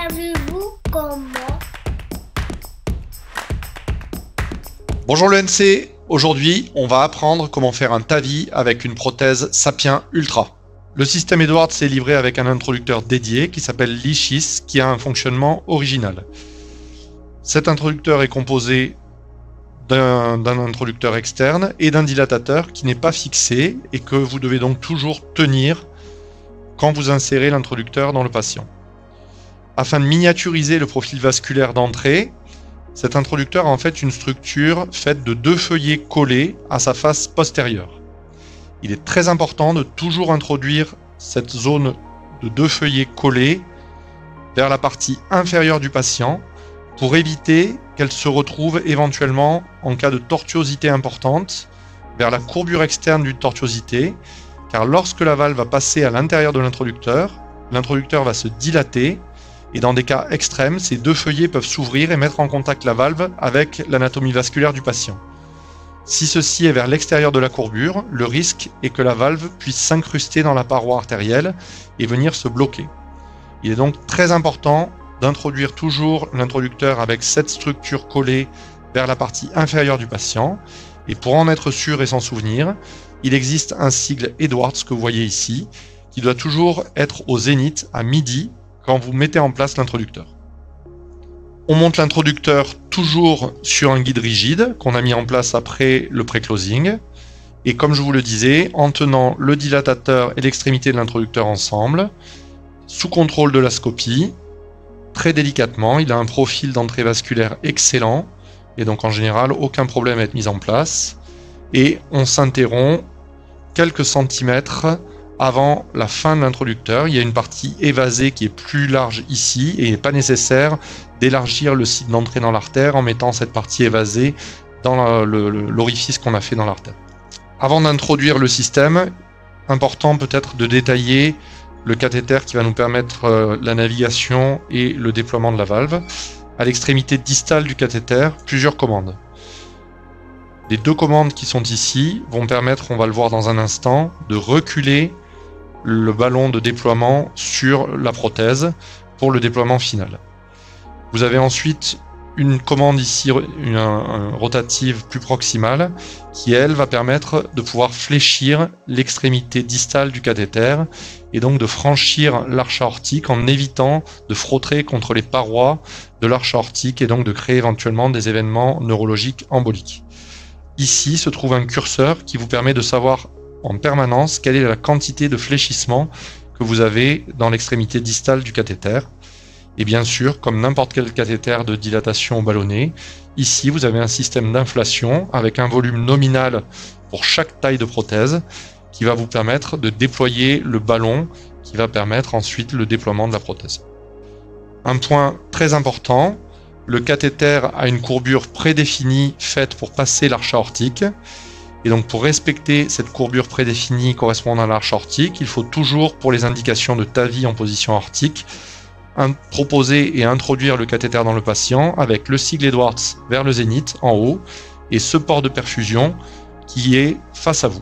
Savez-vous comment? Bonjour le NC, aujourd'hui on va apprendre comment faire un TAVI avec une prothèse Sapien Ultra. Le système Edwards est livré avec un introducteur dédié qui s'appelle Lichis, qui a un fonctionnement original. Cet introducteur est composé d'un introducteur externe et d'un dilatateur qui n'est pas fixé et que vous devez donc toujours tenir quand vous insérez l'introducteur dans le patient. Afin de miniaturiser le profil vasculaire d'entrée, cet introducteur a en fait une structure faite de deux feuillets collés à sa face postérieure. Il est très important de toujours introduire cette zone de deux feuillets collés vers la partie inférieure du patient pour éviter qu'elle se retrouve éventuellement, en cas de tortuosité importante, vers la courbure externe d'une tortuosité, car lorsque la valve va passer à l'intérieur de l'introducteur va se dilater, et dans des cas extrêmes, ces deux feuillets peuvent s'ouvrir et mettre en contact la valve avec l'anatomie vasculaire du patient. Si ceci est vers l'extérieur de la courbure, le risque est que la valve puisse s'incruster dans la paroi artérielle et venir se bloquer. Il est donc très important d'introduire toujours l'introducteur avec cette structure collée vers la partie inférieure du patient. Et pour en être sûr et s'en souvenir, il existe un sigle Edwards que vous voyez ici, qui doit toujours être au zénith à midi quand vous mettez en place l'introducteur. On monte l'introducteur toujours sur un guide rigide qu'on a mis en place après le pré-closing. Et comme je vous le disais, en tenant le dilatateur et l'extrémité de l'introducteur ensemble, sous contrôle de la scopie, très délicatement, il a un profil d'entrée vasculaire excellent, et donc en général aucun problème à être mis en place, et on s'interrompt quelques centimètres avant la fin de l'introducteur. Il y a une partie évasée qui est plus large ici, et il n'est pas nécessaire d'élargir le site d'entrée dans l'artère en mettant cette partie évasée dans l'orifice qu'on a fait dans l'artère. Avant d'introduire le système, important peut-être de détailler le cathéter qui va nous permettre la navigation et le déploiement de la valve. À l'extrémité distale du cathéter, plusieurs commandes. Les deux commandes qui sont ici vont permettre, on va le voir dans un instant, de reculer le ballon de déploiement sur la prothèse pour le déploiement final. Vous avez ensuite une commande ici, une rotative plus proximale, qui elle va permettre de pouvoir fléchir l'extrémité distale du cathéter et donc de franchir l'arche aortique en évitant de frotter contre les parois de l'arche aortique et donc de créer éventuellement des événements neurologiques emboliques. Ici se trouve un curseur qui vous permet de savoir en permanence quelle est la quantité de fléchissement que vous avez dans l'extrémité distale du cathéter. Et bien sûr, comme n'importe quel cathéter de dilatation ballonnée, ici vous avez un système d'inflation avec un volume nominal pour chaque taille de prothèse qui va vous permettre de déployer le ballon qui va permettre ensuite le déploiement de la prothèse. Un point très important, le cathéter a une courbure prédéfinie faite pour passer l'arche aortique. Et donc pour respecter cette courbure prédéfinie correspondant à l'arche aortique, il faut toujours, pour les indications de TAVI en position aortique, proposer et introduire le cathéter dans le patient avec le sigle Edwards vers le zénith en haut et ce port de perfusion qui est face à vous.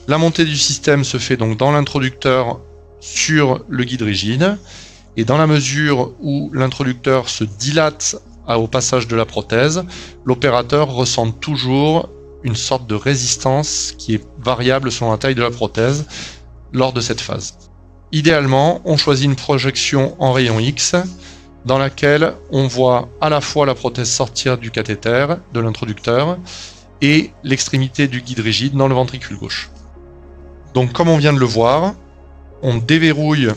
La montée du système se fait donc dans l'introducteur sur le guide rigide, et dans la mesure où l'introducteur se dilate au passage de la prothèse, l'opérateur ressent toujours une sorte de résistance qui est variable selon la taille de la prothèse lors de cette phase. Idéalement, on choisit une projection en rayon X dans laquelle on voit à la fois la prothèse sortir du cathéter, de l'introducteur, et l'extrémité du guide rigide dans le ventricule gauche. Donc comme on vient de le voir, on déverrouille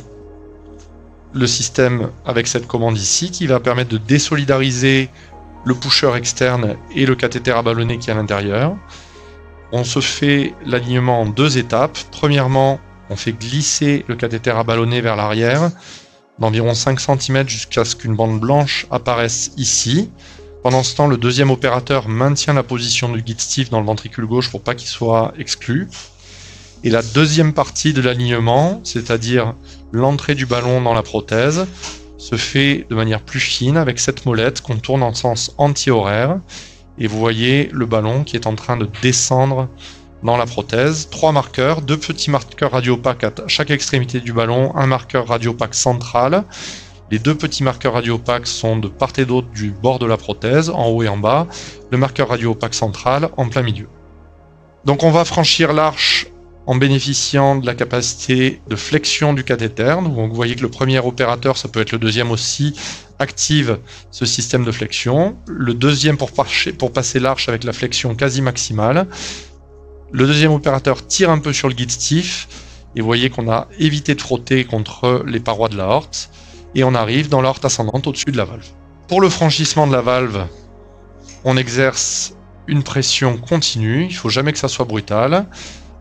le système avec cette commande ici qui va permettre de désolidariser le pusher externe et le cathéter à ballonner qui est à l'intérieur. On se fait l'alignement en deux étapes. Premièrement, on fait glisser le cathéter à ballonner vers l'arrière d'environ 5 cm jusqu'à ce qu'une bande blanche apparaisse ici. Pendant ce temps, le deuxième opérateur maintient la position du guide stiff dans le ventricule gauche pour pas qu'il soit exclu. Et la deuxième partie de l'alignement, c'est-à-dire l'entrée du ballon dans la prothèse, se fait de manière plus fine avec cette molette qu'on tourne en sens anti-horaire. Et vous voyez le ballon qui est en train de descendre dans la prothèse. 3 marqueurs, 2 petits marqueurs radio-opaques à chaque extrémité du ballon, un marqueur radio-opaque central. Les 2 petits marqueurs radio-opaques sont de part et d'autre du bord de la prothèse, en haut et en bas. Le marqueur radio-opaque central en plein milieu. Donc on va franchir l'arche en bénéficiant de la capacité de flexion du cathéter. Donc vous voyez que le premier opérateur, ça peut être le deuxième aussi, active ce système de flexion. Le deuxième pour passer l'arche avec la flexion quasi maximale. Le deuxième opérateur tire un peu sur le guide stiff. Et vous voyez qu'on a évité de frotter contre les parois de l'aorte. Et on arrive dans l'aorte ascendante au-dessus de la valve. Pour le franchissement de la valve, on exerce une pression continue. Il ne faut jamais que ça soit brutal,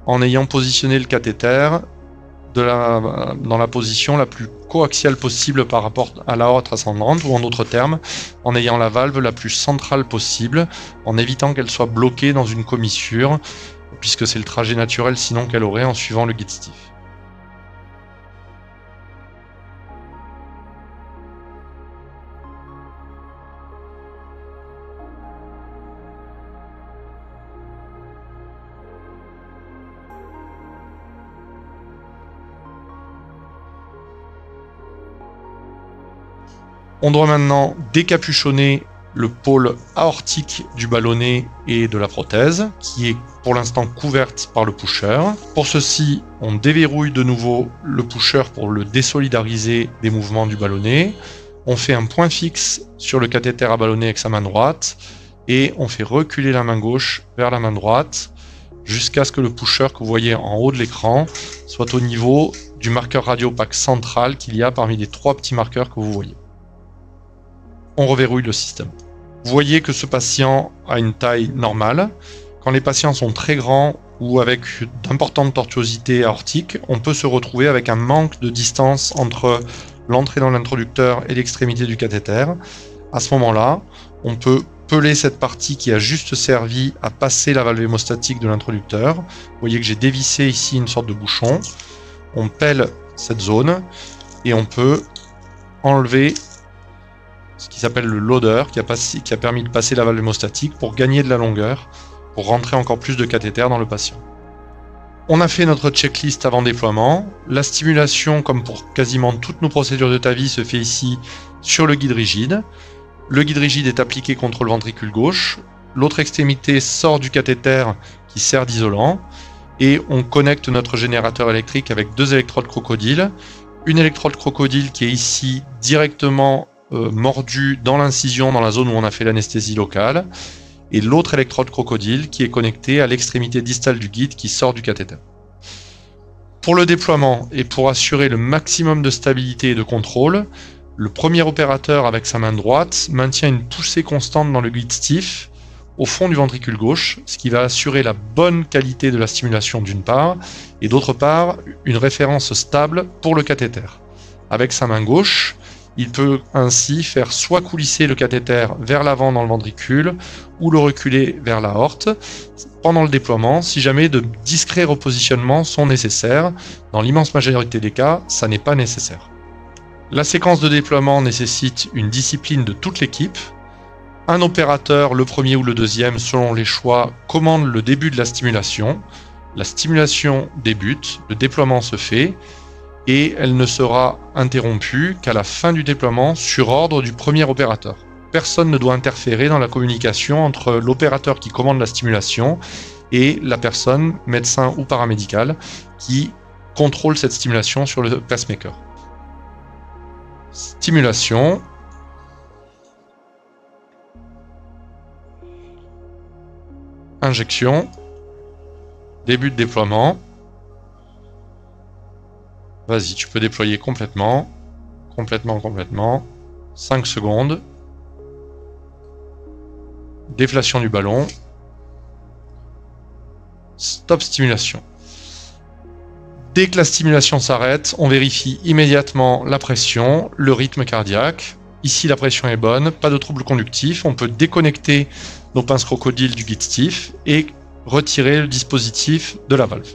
en ayant positionné le cathéter dans la position la plus coaxiale possible par rapport à l'aorte ascendante, ou en d'autres termes, en ayant la valve la plus centrale possible, en évitant qu'elle soit bloquée dans une commissure, puisque c'est le trajet naturel sinon qu'elle aurait en suivant le guide stiff. On doit maintenant décapuchonner le pôle aortique du ballonnet et de la prothèse, qui est pour l'instant couverte par le pusher. Pour ceci, on déverrouille de nouveau le pusher pour le désolidariser des mouvements du ballonnet. On fait un point fixe sur le cathéter à ballonnet avec sa main droite, et on fait reculer la main gauche vers la main droite, jusqu'à ce que le pusher que vous voyez en haut de l'écran soit au niveau du marqueur radio-opaque central qu'il y a parmi les 3 petits marqueurs que vous voyez. On reverrouille le système. Vous voyez que ce patient a une taille normale. Quand les patients sont très grands ou avec d'importantes tortuosités aortiques, on peut se retrouver avec un manque de distance entre l'entrée dans l'introducteur et l'extrémité du cathéter. À ce moment-là, on peut peler cette partie qui a juste servi à passer la valve hémostatique de l'introducteur. Vous voyez que j'ai dévissé ici une sorte de bouchon. On pèle cette zone et on peut enlever ce qui s'appelle le loader, qui a permis de passer la valve hémostatique pour gagner de la longueur, pour rentrer encore plus de cathéter dans le patient. On a fait notre checklist avant déploiement. La stimulation, comme pour quasiment toutes nos procédures de TAVI, se fait ici sur le guide rigide. Le guide rigide est appliqué contre le ventricule gauche. L'autre extrémité sort du cathéter qui sert d'isolant. Et on connecte notre générateur électrique avec 2 électrodes crocodile. Une électrode crocodile qui est ici directement mordu dans l'incision, dans la zone où on a fait l'anesthésie locale, et l'autre électrode crocodile qui est connectée à l'extrémité distale du guide qui sort du cathéter. Pour le déploiement et pour assurer le maximum de stabilité et de contrôle, le premier opérateur avec sa main droite maintient une poussée constante dans le guide stiff au fond du ventricule gauche, ce qui va assurer la bonne qualité de la stimulation d'une part, et d'autre part une référence stable pour le cathéter. Avec sa main gauche, il peut ainsi faire soit coulisser le cathéter vers l'avant dans le ventricule ou le reculer vers l'aorte pendant le déploiement si jamais de discrets repositionnements sont nécessaires. Dans l'immense majorité des cas, ça n'est pas nécessaire. La séquence de déploiement nécessite une discipline de toute l'équipe. Un opérateur, le premier ou le deuxième, selon les choix, commande le début de la stimulation. La stimulation débute, le déploiement se fait, et elle ne sera interrompue qu'à la fin du déploiement sur ordre du premier opérateur. Personne ne doit interférer dans la communication entre l'opérateur qui commande la stimulation et la personne, médecin ou paramédicale, qui contrôle cette stimulation sur le pacemaker. Stimulation. Injection. Début de déploiement. Vas-y, tu peux déployer complètement. Complètement. 5 secondes. Déflation du ballon. Stop stimulation. Dès que la stimulation s'arrête, on vérifie immédiatement la pression, le rythme cardiaque. Ici, la pression est bonne, pas de trouble conductif. On peut déconnecter nos pinces crocodiles du guide stiff et retirer le dispositif de la valve.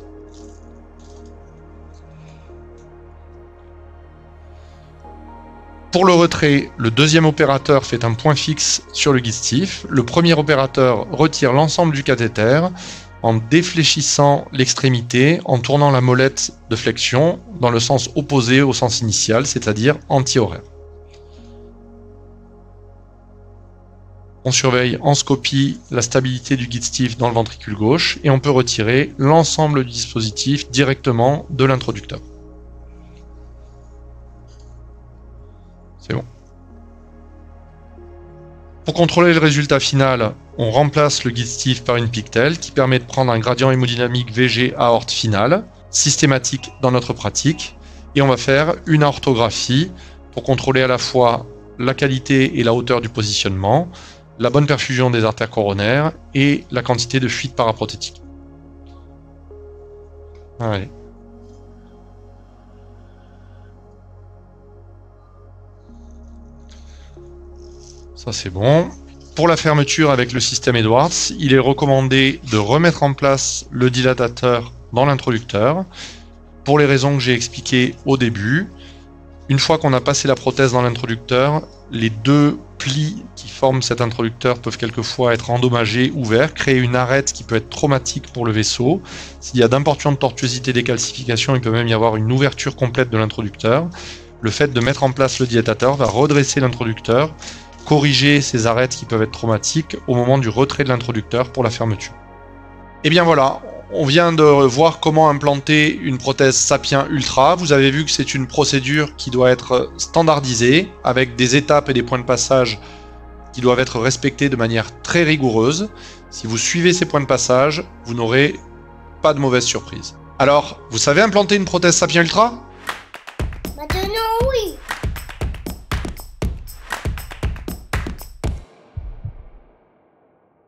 Pour le retrait, le deuxième opérateur fait un point fixe sur le guide stiff. Le premier opérateur retire l'ensemble du cathéter en défléchissant l'extrémité, en tournant la molette de flexion dans le sens opposé au sens initial, c'est-à-dire anti-horaire. On surveille en scopie la stabilité du guide stiff dans le ventricule gauche et on peut retirer l'ensemble du dispositif directement de l'introducteur. C'est bon. Pour contrôler le résultat final, on remplace le guide stiff par une pictelle qui permet de prendre un gradient hémodynamique VG aorte finale, systématique dans notre pratique, et on va faire une aortographie pour contrôler à la fois la qualité et la hauteur du positionnement, la bonne perfusion des artères coronaires et la quantité de fuite paraprothétique. Allez. Ça c'est bon. Pour la fermeture avec le système Edwards, il est recommandé de remettre en place le dilatateur dans l'introducteur pour les raisons que j'ai expliquées au début. Une fois qu'on a passé la prothèse dans l'introducteur, les deux plis qui forment cet introducteur peuvent quelquefois être endommagés, ouverts, créer une arête qui peut être traumatique pour le vaisseau. S'il y a d'importantes tortuosités et décalcifications, il peut même y avoir une ouverture complète de l'introducteur. Le fait de mettre en place le dilatateur va redresser l'introducteur, corriger ces arêtes qui peuvent être traumatiques au moment du retrait de l'introducteur pour la fermeture. Et bien voilà, on vient de voir comment implanter une prothèse Sapien Ultra. Vous avez vu que c'est une procédure qui doit être standardisée, avec des étapes et des points de passage qui doivent être respectés de manière très rigoureuse. Si vous suivez ces points de passage, vous n'aurez pas de mauvaise surprise. Alors, vous savez implanter une prothèse Sapien Ultra ?